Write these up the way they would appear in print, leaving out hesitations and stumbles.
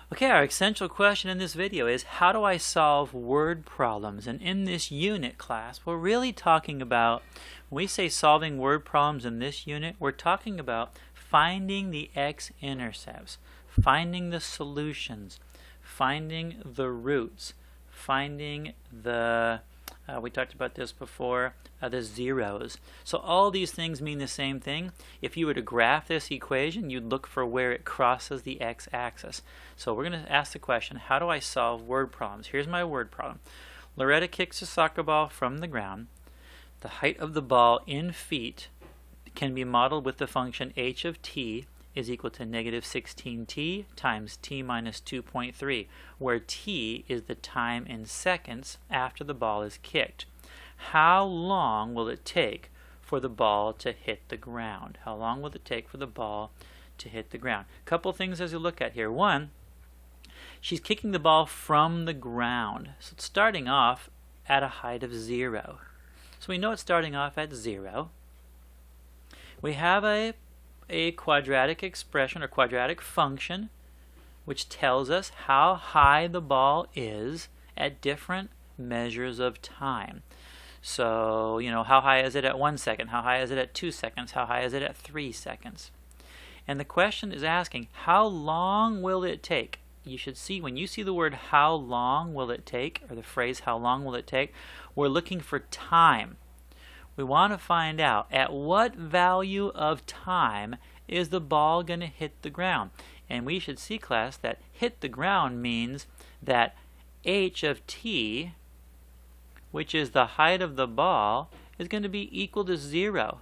Okay, our essential question in this video is how do I solve word problems? And in this unit class, we're really talking about, when we say solving word problems in this unit, we're talking about finding the x-intercepts, finding the solutions, finding the roots, finding the, we talked about this before, the zeros. So all these things mean the same thing. If you were to graph this equation, you'd look for where it crosses the x-axis. So we're going to ask the question, how do I solve word problems? Here's my word problem. Loretta kicks a soccer ball from the ground. The height of the ball in feet can be modeled with the function h of t is equal to negative 16t times t minus 2.3, where t is the time in seconds after the ball is kicked. How long will it take for the ball to hit the ground? How long will it take for the ball to hit the ground? A couple things as you look at here. One, she's kicking the ball from the ground. So it's starting off at a height of 0. So we know it's starting off at 0. We have a quadratic expression or quadratic function which tells us how high the ball is at different measures of time. So, how high is it at 1 second? How high is it at 2 seconds? How high is it at 3 seconds? And the question is asking, how long will it take? You should see, when you see the word how long will it take, or the phrase how long will it take, we're looking for time. We want to find out at what value of time is the ball going to hit the ground. And we should see, class, that hit the ground means that h of t, which is the height of the ball, is going to be equal to 0.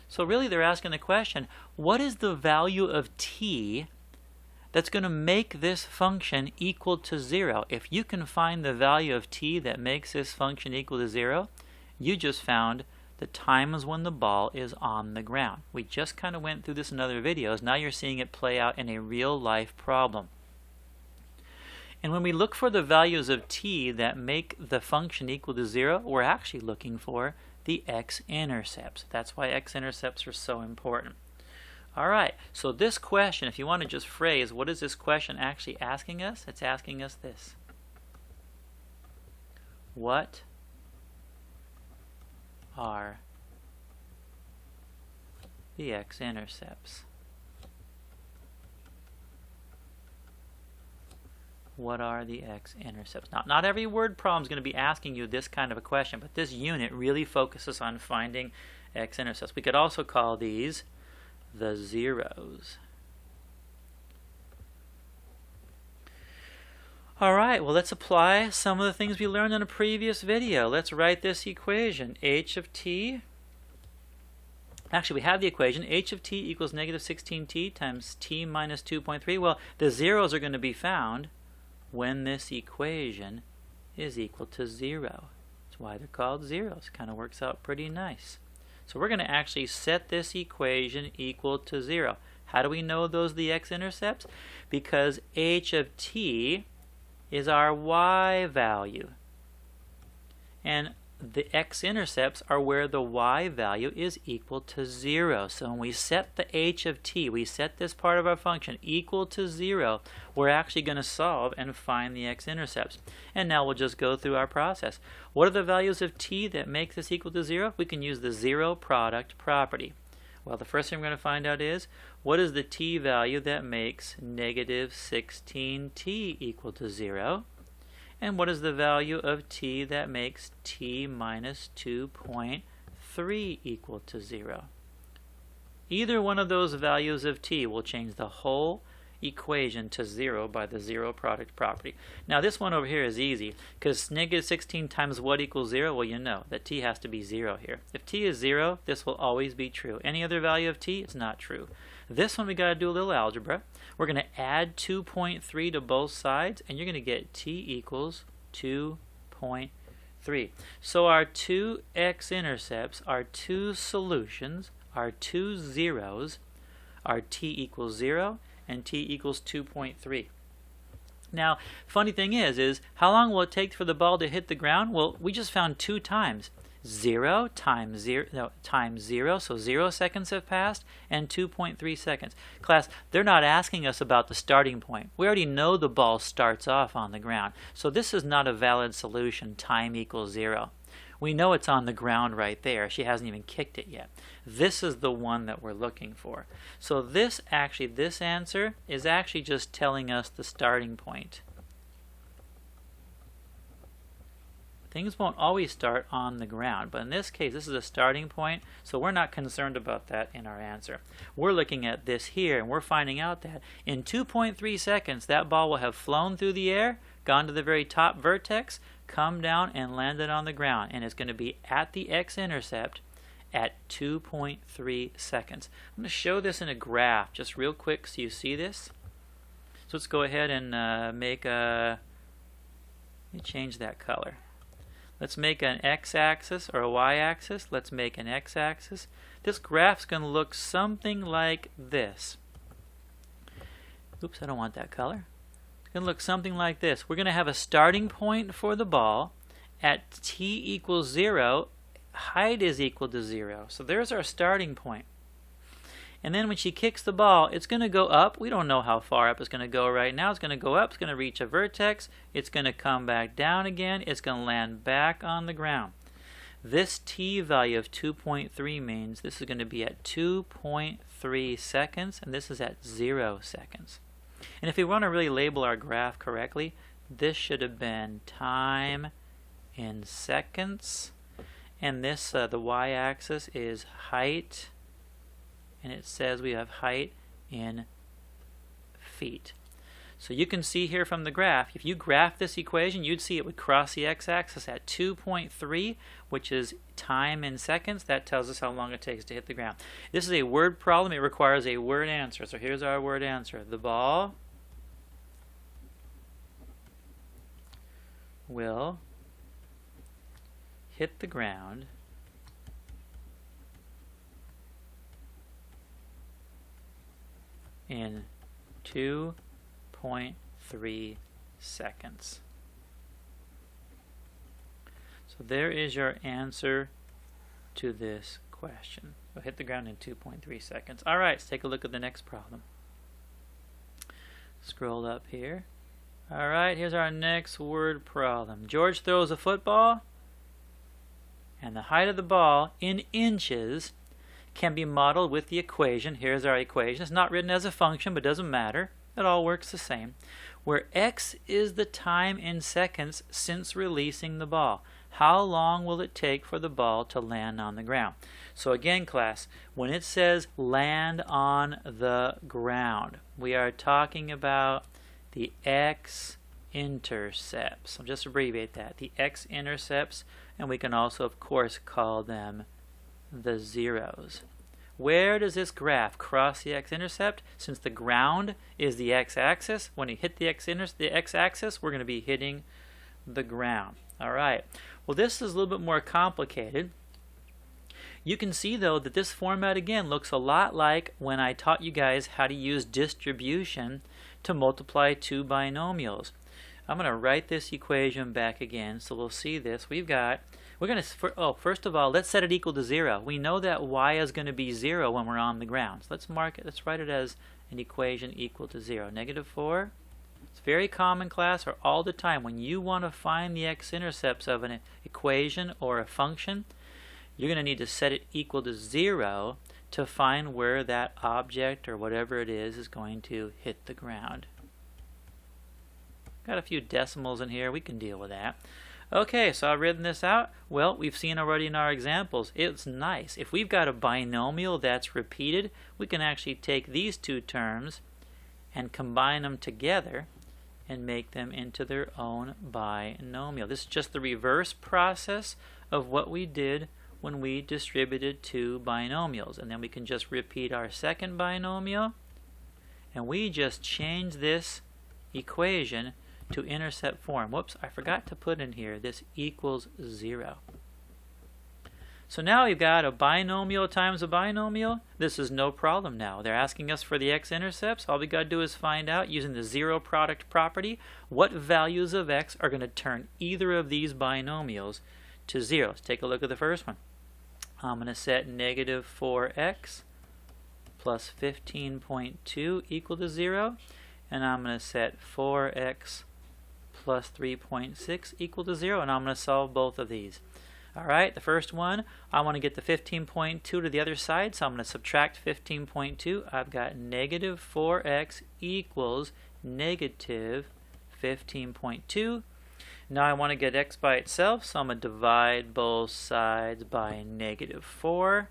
So really they're asking the question, what is the value of t that's going to make this function equal to 0? If you can find the value of t that makes this function equal to 0, you just found the times when the ball is on the ground. We just kind of went through this in other videos. Now you're seeing it play out in a real life problem. And when we look for the values of t that make the function equal to 0, we're actually looking for the x-intercepts. That's why x-intercepts are so important. Alright, so this question, if you want to just phrase, what is this question actually asking us? It's asking us this. What are the x-intercepts? What are the x-intercepts? Now, not every word problem is going to be asking you this kind of a question, but this unit really focuses on finding x-intercepts. We could also call these the zeros. Alright, well, let's apply some of the things we learned in a previous video. Let's write this equation. H of t, actually we have the equation, h of t equals negative 16t times t minus 2.3. Well, the zeros are going to be found when this equation is equal to 0. That's why they're called zeros. Kind of works out pretty nice. So we're going to actually set this equation equal to 0. How do we know those are the x-intercepts? Because h of t is our y value. And the x-intercepts are where the y value is equal to 0. So when we set the h of t, we set this part of our function equal to 0, we're actually going to solve and find the x-intercepts. And now we'll just go through our process. What are the values of t that make this equal to 0? We can use the zero product property. Well, the first thing we're going to find out is, what is the t value that makes negative 16t equal to 0? And what is the value of t that makes t minus 2.3 equal to 0? Either one of those values of t will change the whole equation to 0 by the zero product property. Now this one over here is easy, because negative 16 times what equals 0? Well, you know that t has to be 0 here. If t is 0, this will always be true. Any other value of t, it's not true. This one we got to do a little algebra. We're going to add 2.3 to both sides, and you're going to get t equals 2.3. So our two x-intercepts, our two solutions, our two zeros, are t equals 0 and t equals 2.3. Now, funny thing is how long will it take for the ball to hit the ground? Well, we just found 2 times. 0 times 0, so 0 seconds have passed, and 2.3 seconds. Class, they're not asking us about the starting point. We already know the ball starts off on the ground. So this is not a valid solution, time equals 0. We know it's on the ground right there. She hasn't even kicked it yet. This is the one that we're looking for. So this answer is actually just telling us the starting point. Things won't always start on the ground, but in this case, this is a starting point, so we're not concerned about that in our answer. We're looking at this here, and we're finding out that in 2.3 seconds, that ball will have flown through the air, gone to the very top vertex, come down, and landed on the ground, and it's going to be at the x-intercept at 2.3 seconds. I'm going to show this in a graph just real quick so you see this. So let's go ahead and let me change that color. Let's make an x-axis or a y-axis. Let's make an x-axis. This graph's going to look something like this. Oops, I don't want that color. It's going to look something like this. We're going to have a starting point for the ball. At t equals 0, height is equal to 0. So there's our starting point. And then when she kicks the ball, it's going to go up. We don't know how far up it's going to go right now. It's going to go up. It's going to reach a vertex. It's going to come back down again. It's going to land back on the ground. This t value of 2.3 means this is going to be at 2.3 seconds, and this is at 0 seconds. And if we want to really label our graph correctly, this should have been time in seconds. And this, the y-axis, is height. And it says we have height in feet. So you can see here from the graph, if you graph this equation, you'd see it would cross the x-axis at 2.3, which is time in seconds. That tells us how long it takes to hit the ground. This is a word problem. It requires a word answer. So here's our word answer. The ball will hit the ground in 2.3 seconds. So there is your answer to this question. We'll hit the ground in 2.3 seconds. All right, let's take a look at the next problem. Scroll up here. All right, here's our next word problem. George throws a football, and the height of the ball in inches can be modeled with the equation. Here's our equation. It's not written as a function, but doesn't matter. It all works the same. Where x is the time in seconds since releasing the ball. How long will it take for the ball to land on the ground? So again, class, when it says land on the ground, we are talking about the x-intercepts. I'll just abbreviate that. The x-intercepts, and we can also, of course, call them the zeros. Where does this graph cross the x-intercept? Since the ground is the x-axis, when you hit the x-axis, we're going to be hitting the ground. All right. Well, this is a little bit more complicated. You can see, though, that this format, again, looks a lot like when I taught you guys how to use distribution to multiply two binomials. I'm going to write this equation back again, so we'll see this. First of all, let's set it equal to 0. We know that y is going to be 0 when we're on the ground. So let's mark it. Let's write it as an equation equal to 0. -4. It's very common, class, or all the time. When you want to find the x-intercepts of an equation or a function, you're going to need to set it equal to 0 to find where that object or whatever it is going to hit the ground. Got a few decimals in here. We can deal with that. Okay, so I've written this out. Well, we've seen already in our examples, it's nice. If we've got a binomial that's repeated, we can actually take these two terms and combine them together and make them into their own binomial. This is just the reverse process of what we did when we distributed two binomials. And then we can just repeat our second binomial, and we just change this equation to intercept form. Whoops, I forgot to put in here this equals 0. So now we've got a binomial times a binomial. This is no problem now. They're asking us for the x-intercepts. All we got to do is find out, using the zero product property, what values of x are going to turn either of these binomials to 0. Let's take a look at the first one. I'm going to set negative 4x plus 15.2 equal to 0. And I'm going to set 4x plus 3.6 equal to 0. And I'm going to solve both of these. Alright, the first one, I want to get the 15.2 to the other side, so I'm going to subtract 15.2. I've got negative 4x equals negative 15.2. Now I want to get x by itself, so I'm going to divide both sides by negative 4.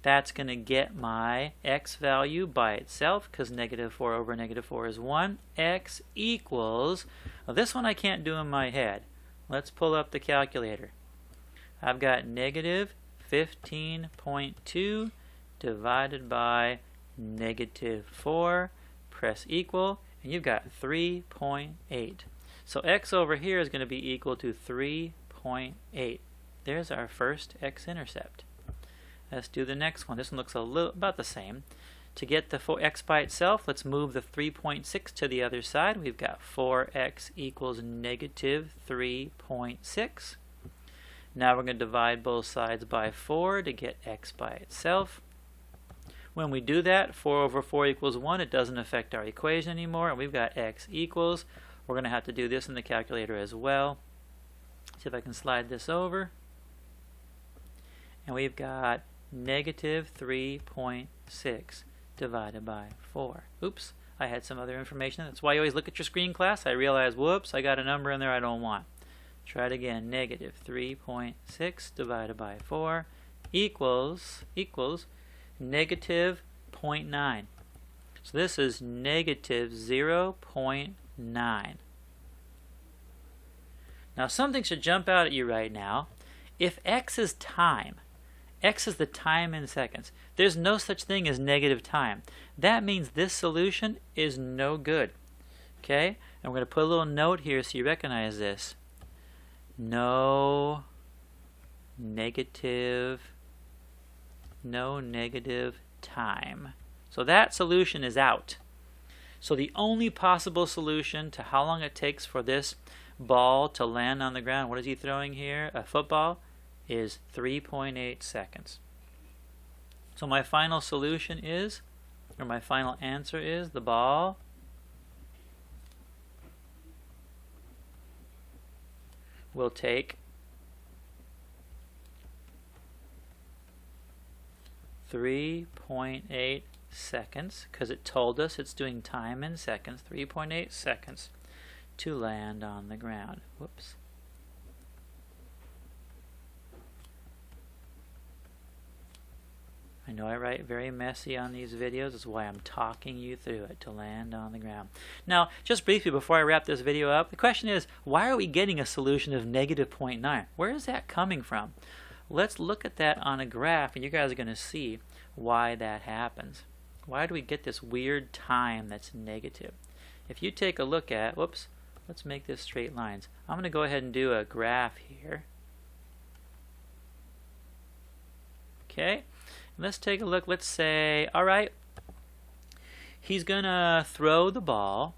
That's going to get my x value by itself, because negative 4 over negative 4 is 1. X equals, well, this one I can't do in my head. Let's pull up the calculator. I've got negative 15.2 divided by negative 4. Press equal, and you've got 3.8. So x over here is going to be equal to 3.8. There's our first x-intercept. Let's do the next one. This one looks a little about the same. To get the x by itself, let's move the 3.6 to the other side. We've got 4x equals negative 3.6. Now we're going to divide both sides by 4 to get x by itself. When we do that, 4 over 4 equals 1. It doesn't affect our equation anymore, and we've got x equals. We're going to have to do this in the calculator as well. See if I can slide this over. And we've got negative 3.6 divided by 4. Oops, I had some other information. That's why you always look at your screen, class. I realized, whoops, I got a number in there I don't want. Try it again. Negative 3.6 divided by 4 equals negative 0.9. So this is negative 0.9. Now something should jump out at you right now. If x is time, x is the time in seconds, there's no such thing as negative time. That means this solution is no good. Okay? And we're going to put a little note here so you recognize this. No negative time. So that solution is out. So the only possible solution to how long it takes for this ball to land on the ground, what is he throwing here? A football, is 3.8 seconds. So my final solution is, or my final answer is, the ball will take 3.8 seconds, because it told us it's doing time in seconds, 3.8 seconds to land on the ground. Whoops. I know I write very messy on these videos. That's why I'm talking you through it, to land on the ground. Now, just briefly before I wrap this video up, the question is, why are we getting a solution of negative 0.9? Where is that coming from? Let's look at that on a graph, and you guys are going to see why that happens. Why do we get this weird time that's negative? If you take a look at, whoops, let's make this straight lines. I'm going to go ahead and do a graph here. Okay. Let's take a look. Let's say, all right, he's going to throw the ball.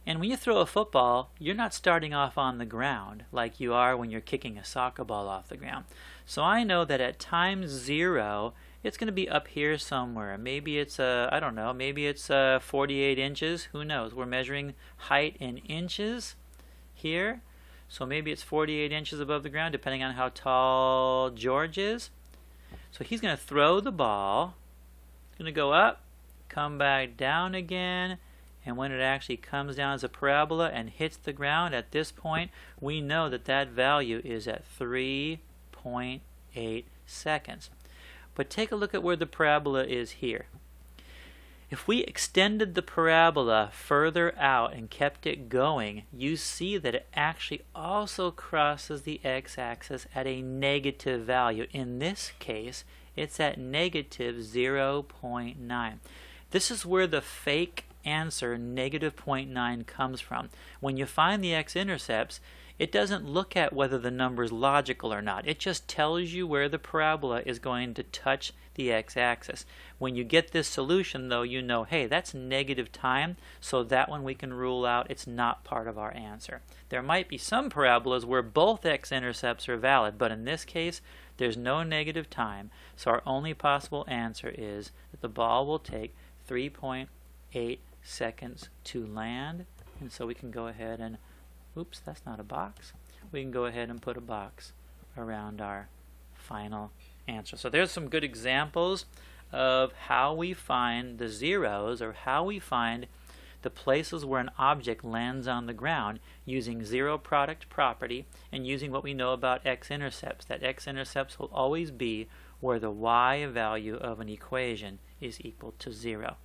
And when you throw a football, you're not starting off on the ground like you are when you're kicking a soccer ball off the ground. So I know that at time 0, it's going to be up here somewhere. Maybe it's, I don't know, maybe it's 48 inches. Who knows? We're measuring height in inches here. So maybe it's 48 inches above the ground, depending on how tall George is. So he's going to throw the ball. It's going to go up, come back down again, and when it actually comes down as a parabola and hits the ground at this point, we know that that value is at 3.8 seconds. But take a look at where the parabola is here. If we extended the parabola further out and kept it going, you see that it actually also crosses the x-axis at a negative value. In this case, it's at negative 0.9. This is where the fake answer, negative 0.9, comes from. When you find the x-intercepts, it doesn't look at whether the number is logical or not. It just tells you where the parabola is going to touch the x-axis. When you get this solution, though, you know, hey, that's negative time, so that one we can rule out. It's not part of our answer. There might be some parabolas where both x-intercepts are valid, but in this case, there's no negative time, so our only possible answer is that the ball will take 3.8 seconds to land, and so we can go ahead and, oops, that's not a box. We can go ahead and put a box around our final answer. So there's some good examples of how we find the zeros, or how we find the places where an object lands on the ground using zero product property and using what we know about x-intercepts. That x-intercepts will always be where the y value of an equation is equal to 0.